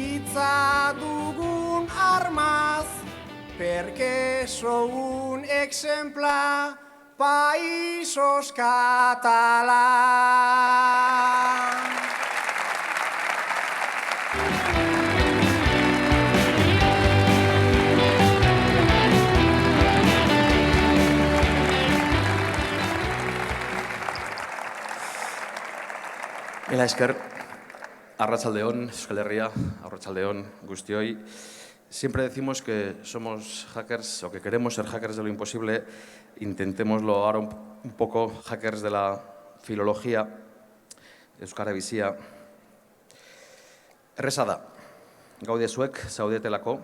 hitza dugun armaz, perquè sou un exemple països catalans. Mila esker, arratsaldeon, Euskal Herria, arratsaldeon, guztioi. Siempre decimos que somos hackers o que queremos ser hackers de lo imposible. Intentémoslo ahora un poco hackers de la filología, euskara bizia. Erreza da, gaude zuek, zaudetelako,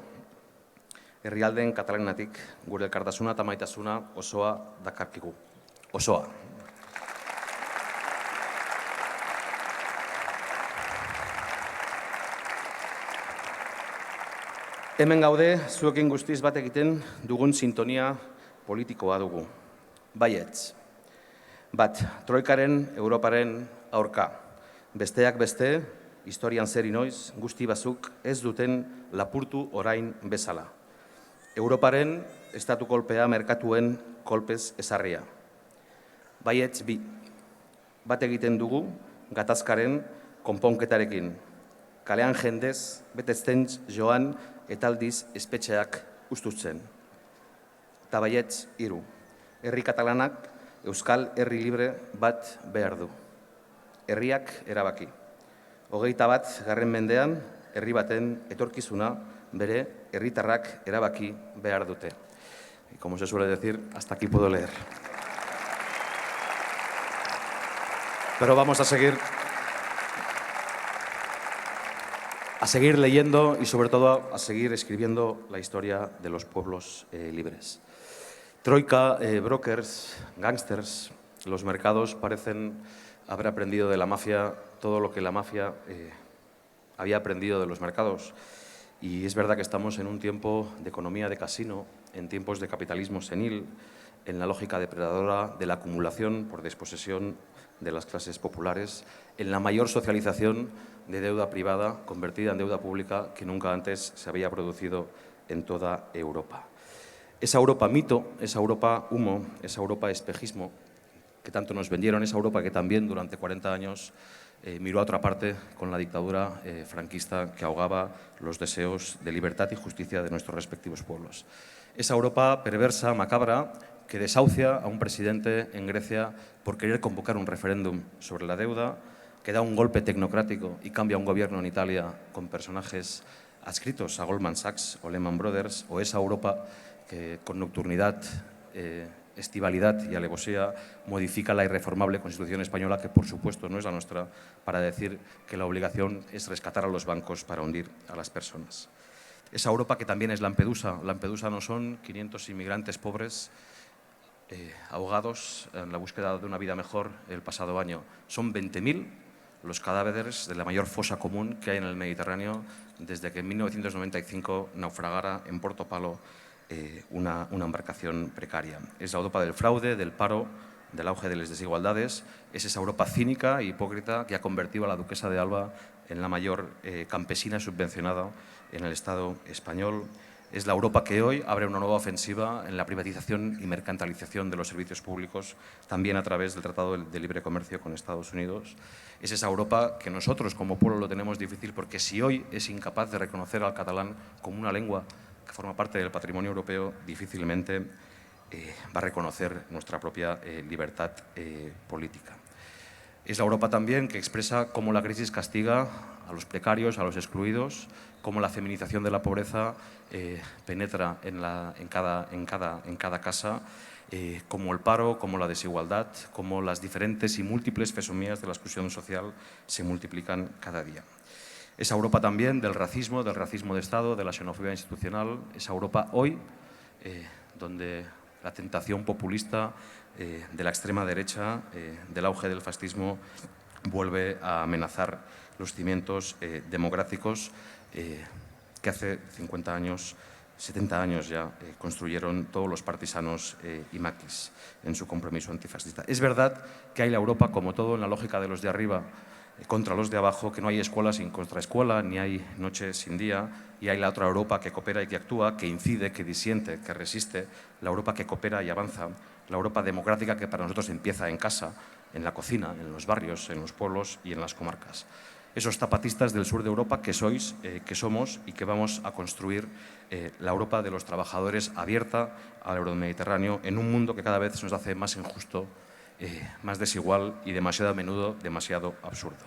herrialdeen katalanatik gure elkartasuna eta maitasuna osoa dakarkigu. Osoa. Hemen gaude, zuekin guztiz bat egiten dugun sintonia politikoa dugu. Baietz. Bat, troikaren, Europaren aurka. Besteak beste, historian zer inoiz, guzti bazuk ez duten lapurtu orain bezala. Europaren estatu kolpea merkatuen kolpez ezarria. Baietz bi. Bat egiten dugu gatazkaren konponketarekin. Kalean jendez, betezten joan eta aldiz espetxeak ustutzen. Eta baietz hiru. Herri katalanak Euskal Herri libre bat behar du. Herriak erabaki. 21. mendean, herri baten etorkizuna bere herritarrak erabaki behar dute. Y como se suele decir, hasta aquí puedo leer. Pero vamos a seguir leyendo y sobre todo a seguir escribiendo la historia de los pueblos libres. Troika, brokers, gángsters, los mercados parecen haber aprendido de la mafia todo lo que la mafia había aprendido de los mercados. Y es verdad que estamos en un tiempo de economía de casino, en tiempos de capitalismo senil, en la lógica depredadora de la acumulación por desposesión de las clases populares, en la mayor socialización de deuda privada convertida en deuda pública que nunca antes se había producido en toda Europa. Esa Europa mito, esa Europa humo, esa Europa espejismo que tanto nos vendieron, esa Europa que también durante 40 años miró a otra parte con la dictadura franquista que ahogaba los deseos de libertad y justicia de nuestros respectivos pueblos. Esa Europa perversa, macabra, que desahucia a un presidente en Grecia por querer convocar un referéndum sobre la deuda, que da un golpe tecnocrático y cambia un gobierno en Italia con personajes adscritos a Goldman Sachs o Lehman Brothers, o esa Europa que con nocturnidad, estivalidad y alevosía modifica la irreformable Constitución española, que por supuesto no es la nuestra, para decir que la obligación es rescatar a los bancos para hundir a las personas. Esa Europa que también es Lampedusa. Lampedusa no son 500 inmigrantes pobres ahogados en la búsqueda de una vida mejor el pasado año. Son 20.000 los cadáveres de la mayor fosa común que hay en el Mediterráneo desde que en 1995 naufragara en Portopalo una embarcación precaria. Es la Europa del fraude, del paro, del auge de las desigualdades. Es esa Europa cínica e hipócrita que ha convertido a la duquesa de Alba en la mayor campesina subvencionada en el Estado español. Es la Europa que hoy abre una nueva ofensiva en la privatización y mercantilización de los servicios públicos, también a través del Tratado de Libre Comercio con Estados Unidos. Es esa Europa que nosotros como pueblo lo tenemos difícil, porque si hoy es incapaz de reconocer al catalán como una lengua que forma parte del patrimonio europeo, difícilmente va a reconocer nuestra propia libertad política. Es la Europa también que expresa cómo la crisis castiga a los precarios, a los excluidos, cómo la feminización de la pobreza penetra en cada casa, como el paro, como la desigualdad, como las diferentes y múltiples fesomías de la exclusión social se multiplican cada día. Esa Europa también del racismo de Estado, de la xenofobia institucional, esa Europa hoy donde la tentación populista de la extrema derecha, del auge del fascismo, vuelve a amenazar los cimientos democráticos que hace 50 años, 70 años ya, construyeron todos los partisanos y maquis en su compromiso antifascista. Es verdad que hay la Europa, como todo, en la lógica de los de arriba, contra los de abajo, que no hay escuela sin contraescuela, ni hay noche sin día, y hay la otra Europa que coopera y que actúa, que incide, que disiente, que resiste, la Europa que coopera y avanza, la Europa democrática que para nosotros empieza en casa, en la cocina, en los barrios, en los pueblos y en las comarcas. Esos zapatistas del sur de Europa que sois, que somos y que vamos a construir la Europa de los trabajadores abierta al euromediterráneo en un mundo que cada vez se nos hace más injusto, más desigual y demasiado a menudo demasiado absurdo.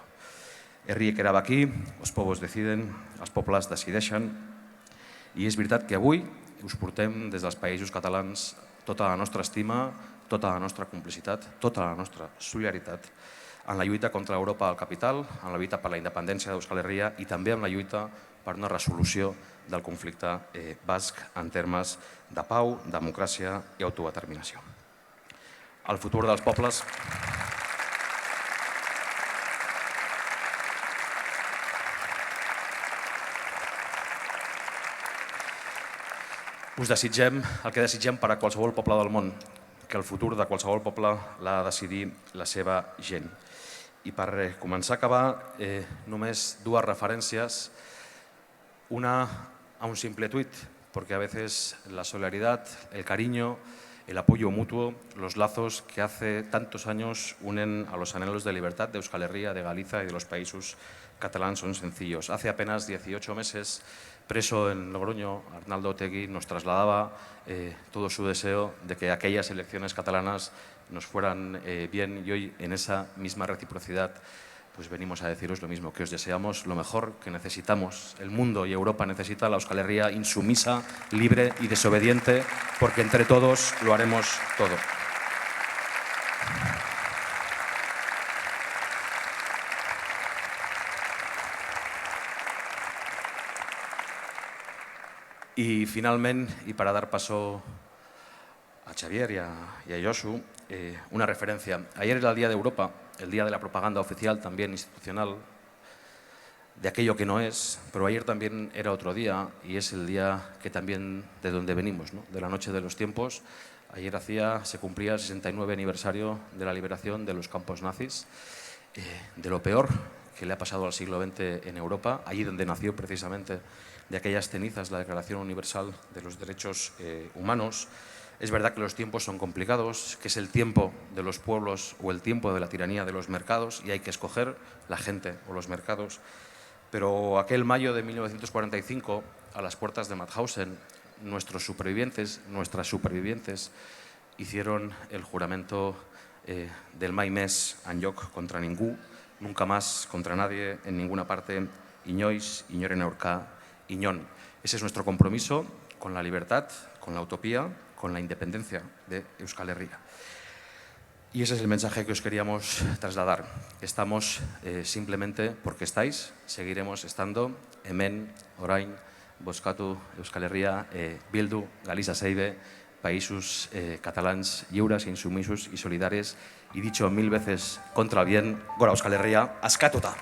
Herriek erabaki, els povos deciden, els pobles decideixen, i és veritat que avui us portem des dels països catalans tota la nostra estima, tota la nostra complicitat, tota la nostra solidaritat en la lluita contra l'Europa del capital, en la lluita per la independència d'Euskal Herria i també en la lluita per una resolució del conflicte basc en termes de pau, democràcia i autodeterminació. El futur dels pobles... Us desitgem el que desitgem per a qualsevol poble del món, que el futur de qualsevol poble l'ha de decidir la seva gent. I per començar a acabar, només dues referències. Una a un simple tuit, porque a veces la solidaridad, el cariño, el apoyo mutuo, los lazos que hace tantos años unen a los anhelos de libertad de Euskal Herria, de Galicia y de los países catalanes son sencillos. Hace apenas 18 meses, preso en Logroño, Arnaldo Otegi nos trasladaba todo su deseo de que aquellas elecciones catalanas nos fueran bien, y hoy en esa misma reciprocidad pues venimos a deciros lo mismo, que os deseamos lo mejor, que necesitamos, el mundo y Europa necesita la Euskal Herria insumisa, libre y desobediente, porque entre todos lo haremos todo. Y finalmente, y para dar paso a Xavier y a Josu, una referencia. Ayer era el Día de Europa, el día de la propaganda oficial, también institucional, de aquello que no es, pero ayer también era otro día y es el día que también de donde venimos, ¿no? De la noche de los tiempos. Ayer se cumplía el 69 aniversario de la liberación de los campos nazis, de lo peor que le ha pasado al siglo XX en Europa, allí donde nació precisamente de aquellas cenizas la Declaración Universal de los Derechos Humanos. Es verdad que los tiempos son complicados, que es el tiempo de los pueblos o el tiempo de la tiranía de los mercados y hay que escoger la gente o los mercados. Pero aquel mayo de 1945, a las puertas de Mauthausen, nuestras supervivientes, hicieron el juramento del mai més enlloc contra ningú, nunca más contra nadie, en ninguna parte, inoiz, inoren aurka, inon. Ese es nuestro compromiso con la libertad, con la utopía, con la independencia de Euskal Herria. Y ese es el mensaje que os queríamos trasladar. Estamos simplemente porque estáis, seguiremos estando, hemen, orain, bozkatu Euskal Herria, bildu, Galiza Seibe, països catalans lliures, insumisos y solidarios, y dicho 1000 veces contra el bien, gora Euskal Herria, askatuta!